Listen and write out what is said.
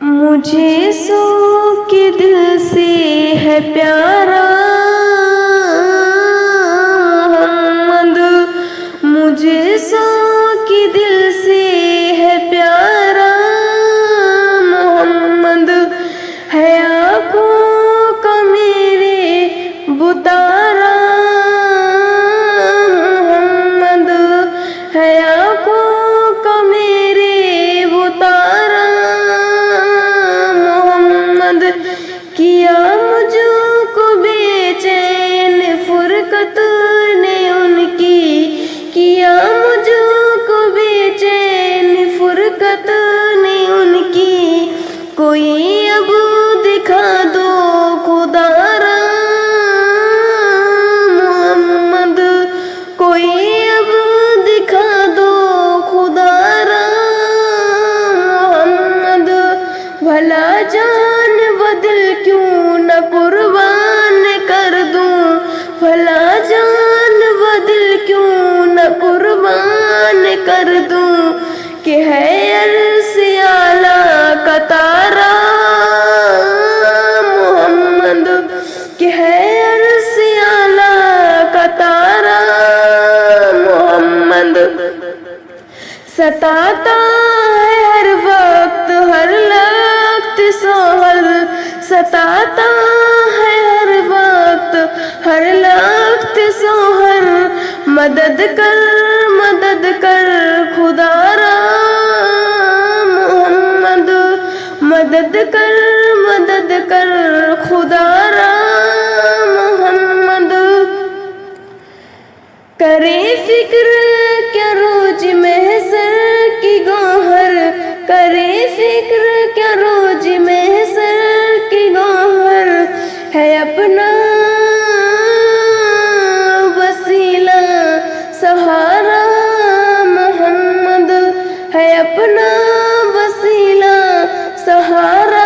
مجھے سو کے دل سے ہے پیارا محمد، مجھے سو کے دل سے ہے پیارا محمد، ہے آنکھوں کا میرے بتارا محمد، ہے آنکھوں کا میرے بتارا محمد، کیا مجھ کو بے چین فرقت نے ان کی، کیا مجھ کو بے چین فرقت نے ان کی، کوئی اب دکھا دو خدا را محمد، کوئی اب دکھا دو خدا را محمد، بھلا جان و دل کیوں نہ قربان کر دوں، بھلا جان و دل کیوں نہ قربان کر دوں، کہ ہے عرش اعلیٰ کا تارا محمد، کہ ہے عرش اعلیٰ کا تارا محمد، ستاتا ہے ہر وقت ہر لخت سوہر، ستاتا ہے ہر وقت ہر لخت سوہر، مدد کر خدا را محمد، مدد کر خدا را محمد، کرے فکر کیا روز محضر کی گوہر، کرے فکر کیا روز محضر کی گوہر، ہے اپنا وسیلہ سہارا محمد، ہے اپنا وسیلہ سہارا